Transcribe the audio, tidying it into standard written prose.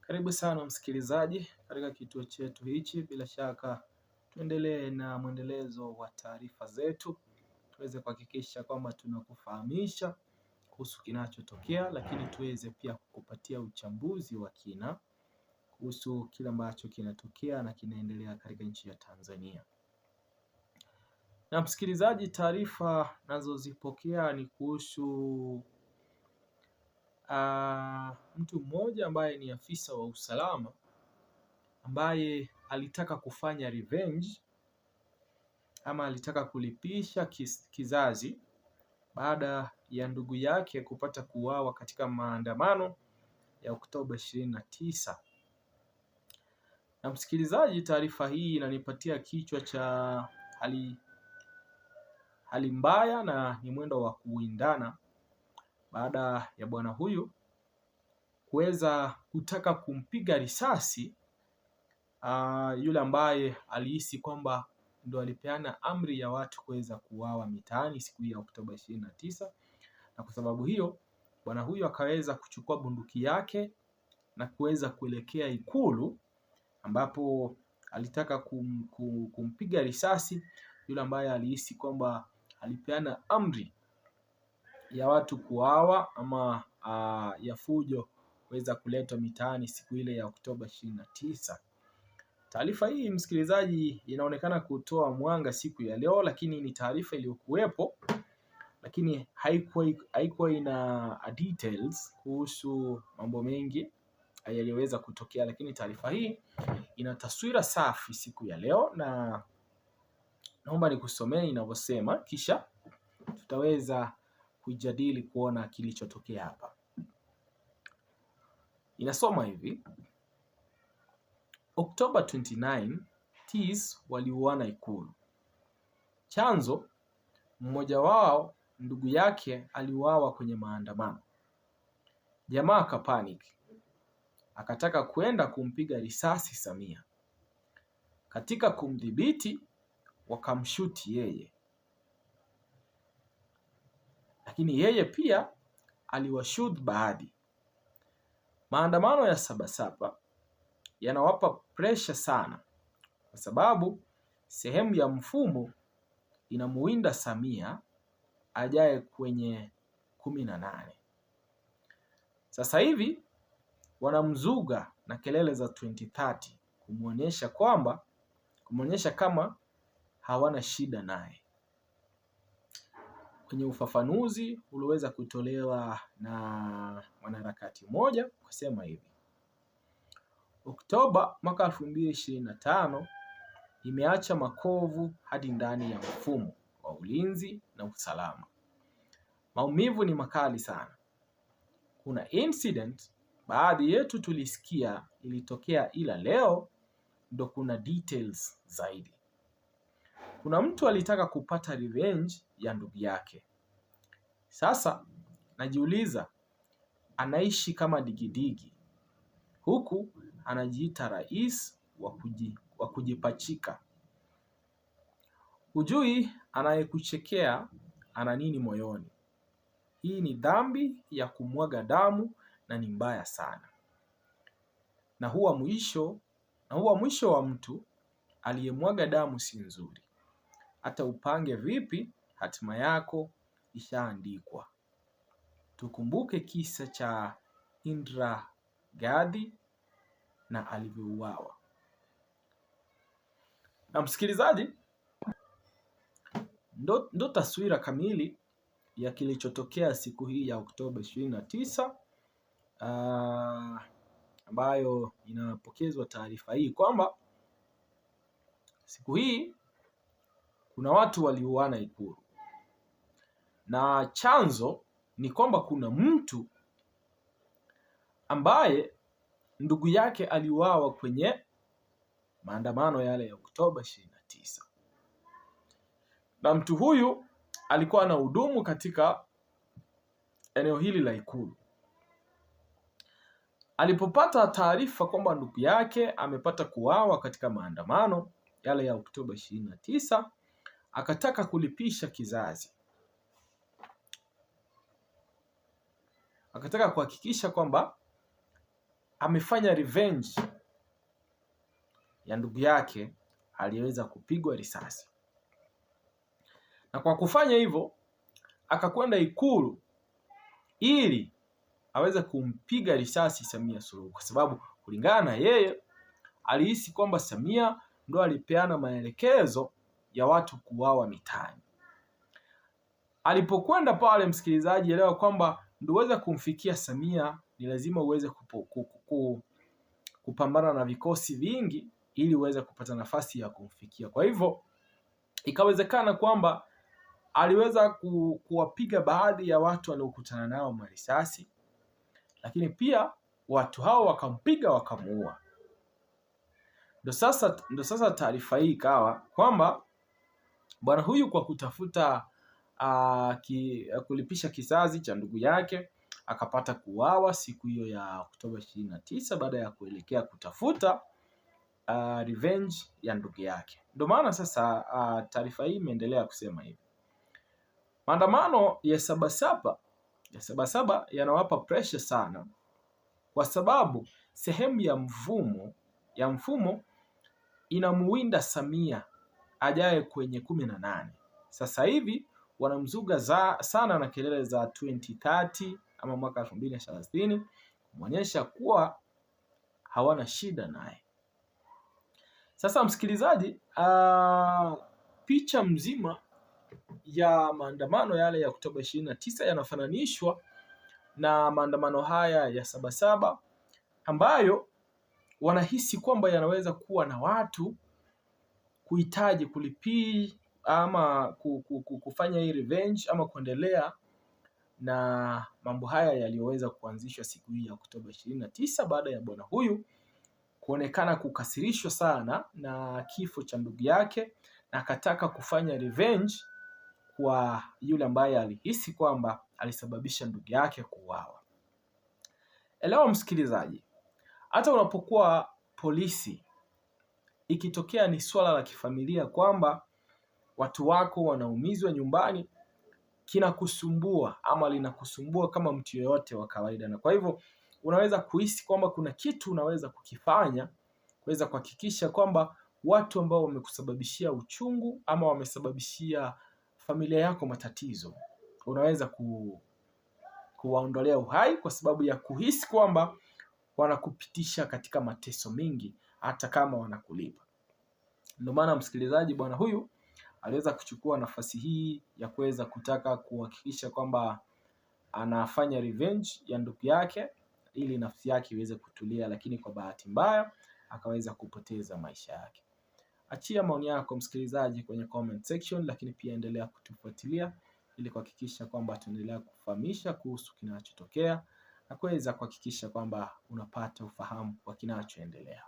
Karibu sana msikilizaji katika kituo chetu hichi. Bila shaka tuendelee na mwendelezo wa taarifa zetu, tuweze kuhakikisha kwamba tunakufahamisha kuhusu kinachotokea, lakini tuweze pia kukupatia uchambuzi wa kina kuhusu kile ambacho kinatokea na kinaendelea katika nchi ya Tanzania. Na msikilizaji, taarifa nazozipokea ni kuhusu mtu mmoja ambaye ni afisa wa usalama ambaye alitaka kufanya revenge ama alitaka kulipisha kizazi baada ya ndugu yake kupata kuuawa katika maandamano ya Oktoba 29. Na msikilizaji, taarifa hii inanipatia kichwa cha hali mbaya na ni mwendo wa kuindana baada ya bwana huyu kuweza kutaka kumpiga risasi yule ambaye alihisi kwamba ndo alipeana amri ya watu kuweza kuuawa mitaani siku ya Oktoba 29, na kwa sababu hiyo bwana huyu akaweza kuchukua bunduki yake na kuweza kuelekea Ikulu ambapo alitaka kumpiga risasi yule ambaye alihisi kwamba alipeana amri ya watu kuuawa ama ya fujo kuweza kuletwa mitaani siku ile ya Oktoba 29. Taarifa hii msikilizaji inaonekana kutoa mwanga siku ya leo, lakini ni taarifa iliyokuwepo, lakini haikuwa ina details kuhusu mambo mengi yaliyoweza kutokea, lakini taarifa hii ina taswira safi siku ya leo, na naomba nikusomee inavyosema, kisha tutaweza kujadili kuona kilichotokea hapa. Inasoma hivi: October 29, Tees waliuana Ikulu. Chanzo, mmoja wao ndugu yake aliuawa kwenye maandamano. Jamaa akapanic, akataka kwenda kumpiga risasi Samia. Katika kumdhibiti wakamshuti yeye, lakini yeye pia aliwashoot baadhi. Maandamano ya Sabasaba yanawapa pressure sana kwa sababu sehemu ya mfumo inamuinda Samia ajaye kwenye 18. Sasa hivi wanamzuga na kelele za 2030 kumuonyesha kama hawana shida naye. Kwenye ufafanuzi ulioweza kutolewa na mwanaharakati mmoja kusema hivi: Oktoba mwaka 2025 imeacha makovu hadi ndani ya mfumo wa ulinzi na usalama. Maumivu ni makali sana. Kuna incident baadhi yetu tulisikia ilitokea, ila leo ndo kuna details zaidi. Kuna mtu alitaka kupata revenge ya ndugu yake. Sasa najiuliza, anaishi kama digidigi huku anajiita rais wa kujipachika. Hujui anayekuchekea ana nini moyoni. Hii ni dhambi ya kumwaga damu na ni mbaya sana. Na huwa mwisho wa mtu aliyemwaga damu si nzuri. Hata upange vipi, hatima yako ishaandikwa. Tukumbuke kisa cha Indira Gandhi na alivyouawa. Na msikilizaji, ndo taswira kamili ya kilichotokea siku hii ya Oktoba 29, ambayo inapokezwa taarifa hii kwamba siku hii kuna watu waliuana Ikulu, na chanzo ni kwamba kuna mtu ambaye ndugu yake aliuawa kwenye maandamano yale ya Oktoba 29, na mtu huyu alikuwa anahudumu katika eneo hili la Ikulu. Alipopata taarifa kwamba ndugu yake amepata kuuawa katika maandamano yale ya Oktoba 29, akataka kulipisha kizazi. Akataka kuhakikisha kwamba amefanya revenge ya ndugu yake aliyeweza kupigwa risasi, na kwa kufanya hivyo akakwenda Ikulu ili aweze kumpiga risasi Samia Suluhu, kwa sababu kulingana na yeye alihisi kwamba Samia ndo alipeana maelekezo ya watu kuuawa mitaani. Alipokwenda pale, msikilizaji, elewa kwamba ndio uweze kumfikia Samia ni lazima uweze kupambana na vikosi vingi ili uweze kupata nafasi ya kumfikia. Kwa hivyo ikawezekana kwamba aliweza kuwapiga baadhi ya watu waliokutana nao marisasi, lakini pia watu hao wakampiga wakamuua. Ndo sasa taarifa hii ikawa kwamba bwana huyu kwa kutafuta kulipisha kisasi cha ndugu yake akapata kuuawa siku hiyo ya Oktoba 29 baada ya kuelekea kutafuta revenge ya ndugu yake. Ndio maana sasa taarifa hii imeendelea kusema hivi: maandamano ya Sabasaba yanawapa pressure sana, kwa sababu sehemu ya mfumo inamuwinda Samia ajaye kwenye 18. Sasa hivi wanamzuga sana na kelele za 2030 ama mwaka 2030 kumwonyesha kuwa hawana shida naye. Sasa msikilizaji, picha mzima ya maandamano yale ya Oktoba 29 yanafananishwa na maandamano haya ya Sabasaba ambayo wanahisi kwamba yanaweza kuwa na watu kuhitaji kulipia ama kufanya hii revenge ama kuendelea na mambo haya yaliyoweza kuanzishwa siku hii ya Oktoba 29 baada ya bwana huyu kuonekana kukasirishwa sana na kifo cha ndugu yake na akataka kufanya revenge kwa yule ambaye alihisi kwamba alisababisha ndugu yake kuuawa. Elewa msikilizaji, hata unapokuwa polisi, ikitokea ni swala la kifamilia kwamba watu wako wanaumizwa nyumbani, kinakusumbua ama linakusumbua kama mtu yeyote wa kawaida, na kwa hivyo unaweza kuhisi kwamba kuna kitu unaweza kukifanya kuweza kuhakikisha kwamba watu ambao wamekusababishia uchungu ama wamesababishia familia yako matatizo unaweza kuwaondolea uhai, kwa sababu ya kuhisi kwamba wanakupitisha katika mateso mengi hata kama wanakulipa. Ndio maana msikilizaji, bwana huyu aliweza kuchukua nafasi hii ya kuweza kutaka kuhakikisha kwamba anafanya revenge ya ndugu yake ili nafsi yake iweze kutulia, lakini kwa bahati mbaya akaweza kupoteza maisha yake. Achia maoni yako msikilizaji kwenye comment section, lakini pia endelea kutufuatilia ili kuhakikisha kwamba tuendelea kufahamisha kuhusu kinachotokea na kuweza kuhakikisha kwamba unapata ufahamu wa kinachoendelea.